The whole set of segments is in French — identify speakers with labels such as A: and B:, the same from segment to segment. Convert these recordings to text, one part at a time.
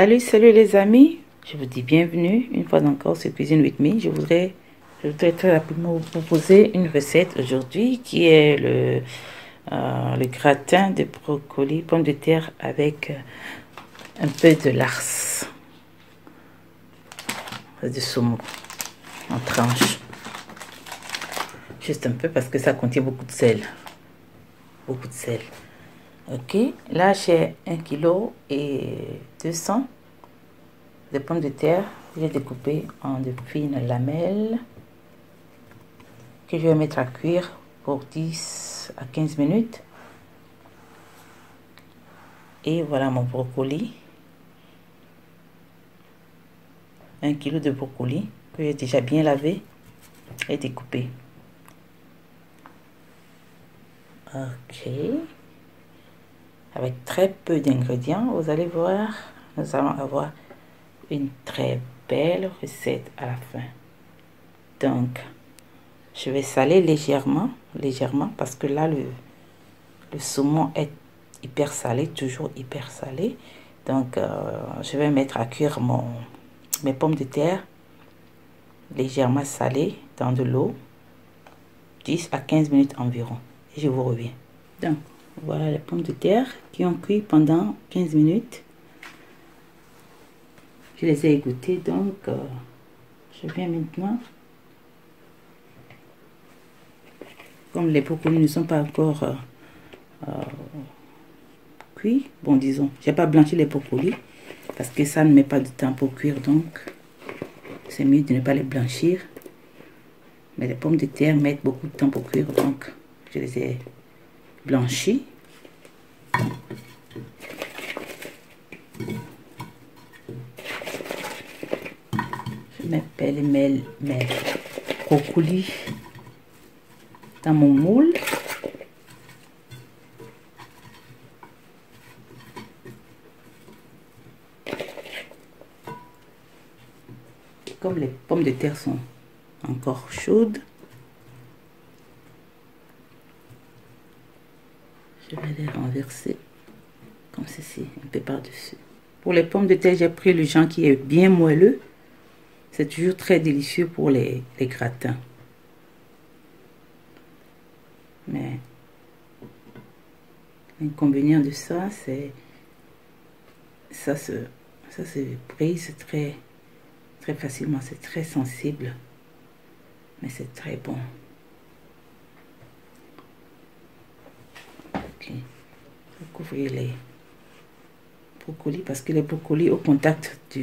A: Salut les amis, je vous dis bienvenue une fois encore sur Cuisine with Me. Je voudrais très rapidement vous proposer une recette aujourd'hui qui est le gratin de brocoli, pommes de terre avec un peu de lars, de saumon en tranches. Juste un peu parce que ça contient beaucoup de sel. Beaucoup de sel. Ok, là j'ai 1 kg et 200 de pommes de terre que j'ai découpées en de fines lamelles que je vais mettre à cuire pour 10 à 15 minutes. Et voilà mon brocoli, 1 kg de brocoli que j'ai déjà bien lavé et découpé. Ok, avec très peu d'ingrédients, vous allez voir, nous allons avoir une très belle recette à la fin. Donc je vais saler légèrement parce que là le saumon est hyper salé, toujours hyper salé. Donc je vais mettre à cuire mes pommes de terre légèrement salées dans de l'eau 10 à 15 minutes environ et je vous reviens. Donc voilà les pommes de terre qui ont cuit pendant 15 minutes. Je les ai égouttées, donc je viens maintenant, comme les brocolis ne sont pas encore cuits, bon disons, j'ai pas blanchi les brocolis parce que ça ne met pas de temps pour cuire, donc c'est mieux de ne pas les blanchir. Mais les pommes de terre mettent beaucoup de temps pour cuire, donc je les ai blanchis. Je mets mes brocolis dans mon moule. Comme les pommes de terre sont encore chaudes, je vais les renverser comme ceci, un peu par-dessus. Pour les pommes de terre, j'ai pris le genre qui est bien moelleux. C'est toujours très délicieux pour les gratins. Mais l'inconvénient de ça, c'est ça se brise très facilement. C'est très sensible, mais c'est très bon. Ok, recouvrir les brocolis parce que les brocolis au contact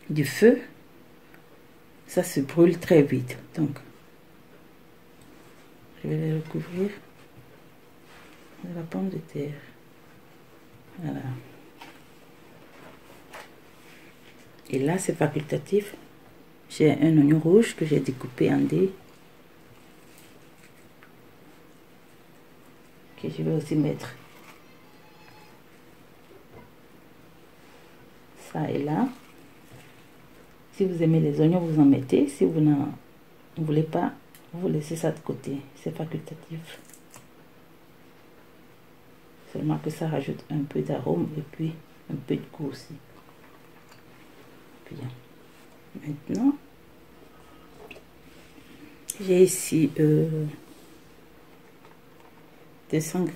A: du feu, ça se brûle très vite. Donc je vais les recouvrir de la pomme de terre. Voilà. Et là c'est facultatif. J'ai un oignon rouge que j'ai découpé en dés, que je vais aussi mettre ça et là. Si vous aimez les oignons, vous en mettez. Si vous n'en voulez pas, vous laissez ça de côté. C'est facultatif. Seulement que ça rajoute un peu d'arôme et puis un peu de goût aussi. Bien. Maintenant, j'ai ici 200 g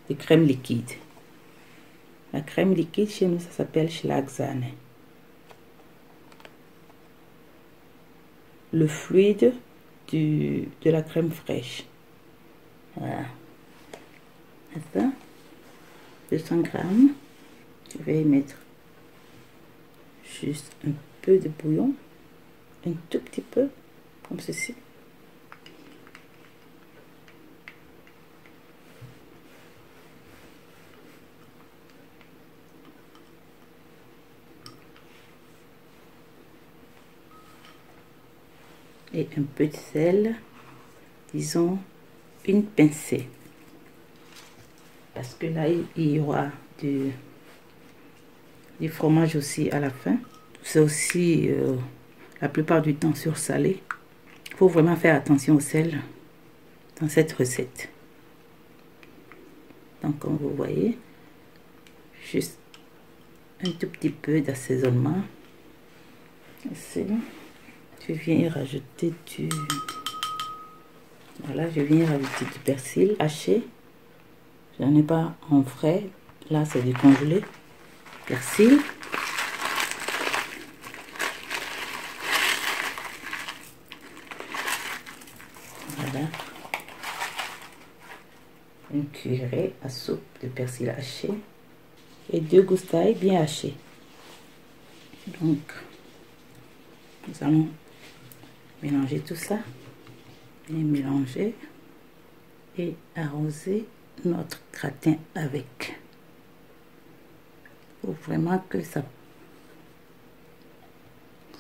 A: de crème liquide. La crème liquide, chez nous, ça s'appelle Schlagsahne. Le fluide de la crème fraîche. Voilà. Ça, 200 g. Je vais y mettre juste un peu de bouillon, un tout petit peu, comme ceci. Et un peu de sel, disons une pincée. Parce que là, il y aura du fromage aussi à la fin. C'est aussi la plupart du temps sursalé. Il faut vraiment faire attention au sel dans cette recette. Donc comme vous voyez, juste un tout petit peu d'assaisonnement. Ici, je viens y rajouter du... Voilà, je viens y rajouter du persil haché. Je n'en ai pas en frais. Là, c'est du congelé. Persil. Voilà. Une cuillerée à soupe de persil haché. Et 2 gousses d'ail bien hachées. Donc, nous allons mélanger tout ça. Bien mélanger. Et arroser notre gratin avec. Pour vraiment que ça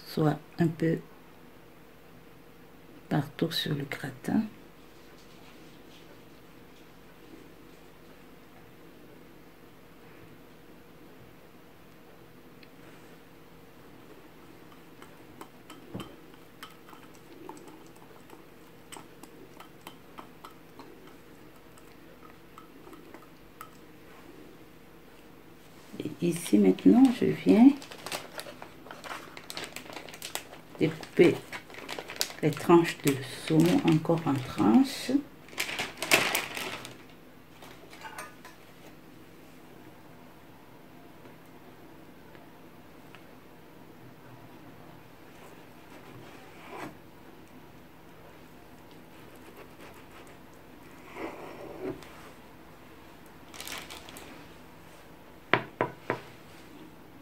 A: soit un peu partout sur le gratin. Et ici maintenant, je viens découper les tranches de saumon encore en tranches.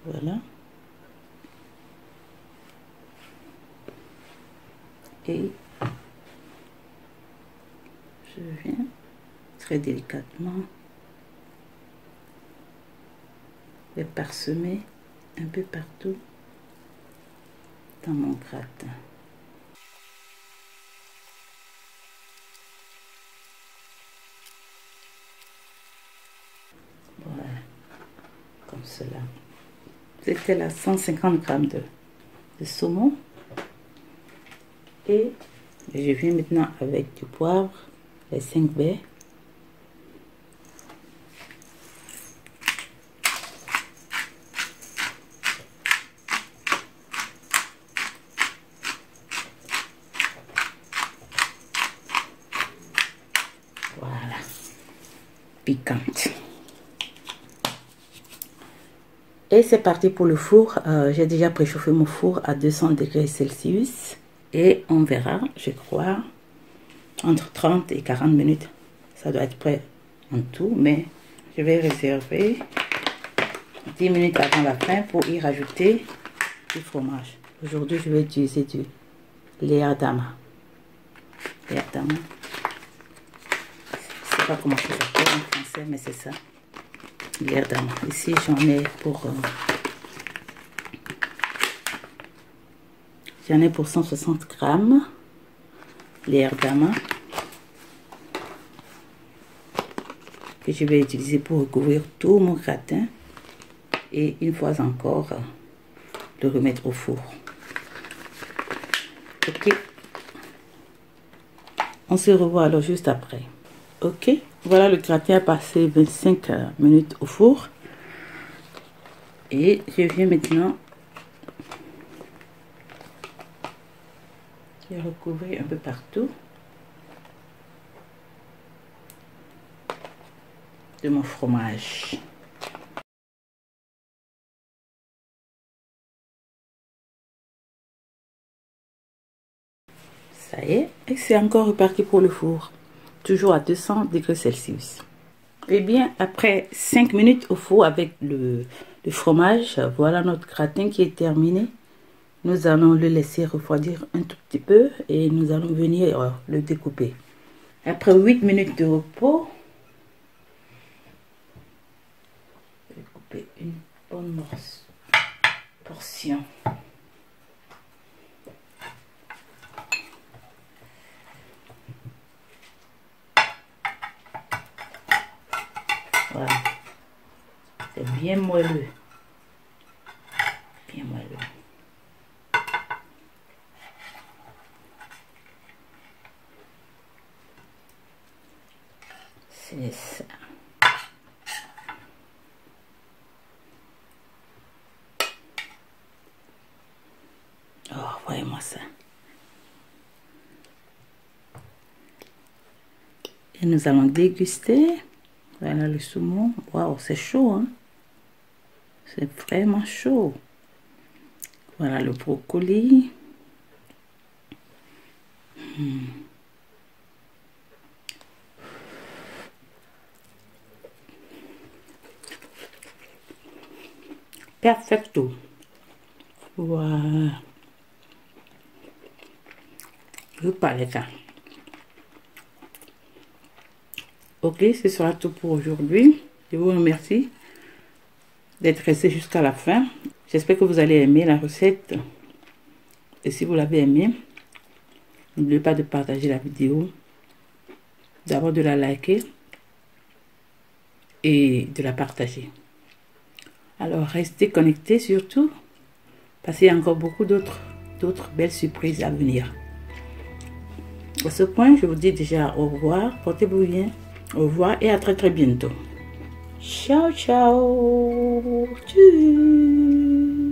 A: Voilà. Et je viens très délicatement les parsemer un peu partout dans mon gratin. Voilà, comme cela. C'était là 150 grammes de saumon. Et je viens maintenant avec du poivre, les 5 baies. Voilà, piquante. Et c'est parti pour le four. J'ai déjà préchauffé mon four à 200 degrés Celsius. Et on verra, je crois, entre 30 et 40 minutes. Ça doit être prêt en tout, mais je vais réserver 10 minutes avant la fin pour y rajouter du fromage. Aujourd'hui, je vais utiliser du Leerdama. Leerdama. Je ne sais pas comment ça s'appelle en français, mais c'est ça. Leerdama. Ici, j'en ai pour... J'en ai pour 160 grammes. Leerdama. Que je vais utiliser pour recouvrir tout mon gratin. Et une fois encore, le remettre au four. Ok. On se revoit alors juste après. Ok. Voilà, le gratin a passé 25 minutes au four. Et je viens maintenant de recouvrir un peu partout de mon fromage. Ça y est, et c'est encore reparti pour le four. Toujours à 200 degrés Celsius. Et bien, après 5 minutes au four avec le fromage, voilà notre gratin qui est terminé. Nous allons le laisser refroidir un tout petit peu et nous allons venir le découper. Après 8 minutes de repos, je vais couper une bonne portion. Voilà. C'est bien moelleux. Bien moelleux. C'est ça. Et nous allons déguster. Voilà le saumon. Waouh, c'est chaud, hein? C'est vraiment chaud. Voilà le brocoli. Perfecto. Voilà. Je parle ça. Ok, ce sera tout pour aujourd'hui. Je vous remercie d'être resté jusqu'à la fin. J'espère que vous allez aimer la recette. Et si vous l'avez aimé, n'oubliez pas de partager la vidéo, d'abord de la liker et de la partager. Alors restez connectés surtout, parce qu'il y a encore beaucoup d'autres belles surprises à venir. À ce point, je vous dis déjà au revoir, portez-vous bien, au revoir et à très très bientôt. Ciao ciao. Tschüss.